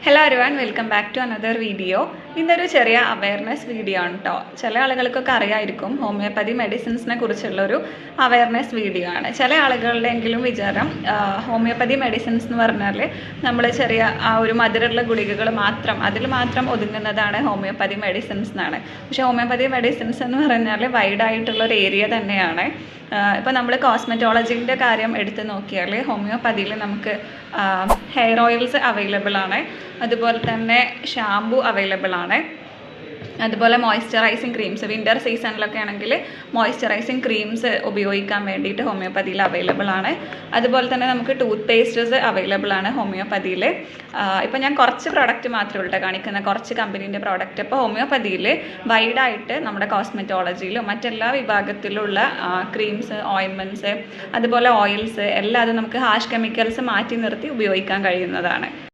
Hello everyone, welcome back to another video. ഇന്നൊരു ചെറിയ awareness video ആണ് കേട്ടോ. ചില ആളുകൾക്കൊക്കെ അറിയായിരിക്കും ഹോമിയോപ്പതി മെഡിസിൻസിനെ കുറിച്ചുള്ളൊരു അവയർനെസ് വീഡിയോ ആണ്. ചില ആളുകളുടെയെങ്കിലും വിചാരം ഹോമിയോപ്പതി മെഡിസിൻസ് എന്ന് പറഞ്ഞാൽ നമ്മൾ ചെറിയ ആ ഒരു മധുരമുള്ള ഗുളികകൾ മാത്രം അതിൽ മാത്രം ഒതുങ്ങുന്നതാണ് ഹോമിയോപ്പതി മെഡിസിൻസ് എന്നാണ്. പക്ഷേ ഹോമിയോപ്പതി മെഡിസിൻസ് എന്ന് പറഞ്ഞാൽ വൈഡായിട്ടുള്ളൊരു ഏരിയ തന്നെയാണ്. ഇപ്പോൾ നമ്മൾ കോസ്മെറ്റോളജിൻ്റെ കാര്യം എടുത്ത് നോക്കിയാൽ ഹോമിയോപ്പതിയിൽ നമുക്ക് ഹെയർ ഓയിൽസ് അവൈലബിൾ ആണ്, അതുപോലെ തന്നെ ഷാംപൂ അവൈലബിൾ ആണ്, അതുപോലെ മോയ്സ്ചറൈസിങ് ക്രീംസ് വിൻ്റർ സീസണിലൊക്കെ ആണെങ്കിൽ മോയ്സ്ചറൈസിങ് ക്രീംസ് ഉപയോഗിക്കാൻ വേണ്ടിയിട്ട് ഹോമിയോപ്പതിയിൽ അവൈലബിൾ ആണ്. അതുപോലെ തന്നെ നമുക്ക് ടൂത്ത് പേസ്റ്റസ് അവൈലബിൾ ആണ് ഹോമിയോപ്പതിയിൽ. ഇപ്പോൾ ഞാൻ കുറച്ച് പ്രോഡക്റ്റ് മാത്രമേ ഉള്ളൂ കാണിക്കുന്ന, കുറച്ച് കമ്പനീൻ്റെ പ്രോഡക്റ്റ്. ഇപ്പോൾ ഹോമിയോപ്പതിയിൽ വൈഡായിട്ട് നമ്മുടെ കോസ്മെറ്റോളജിയിലും മറ്റെല്ലാ വിഭാഗത്തിലുള്ള ക്രീംസ്, ഓയിൻമെൻറ്റ്സ്, അതുപോലെ ഓയിൽസ് എല്ലാം അത് നമുക്ക് ഹാഷ് കെമിക്കൽസ് മാറ്റി നിർത്തി ഉപയോഗിക്കാൻ കഴിയുന്നതാണ്.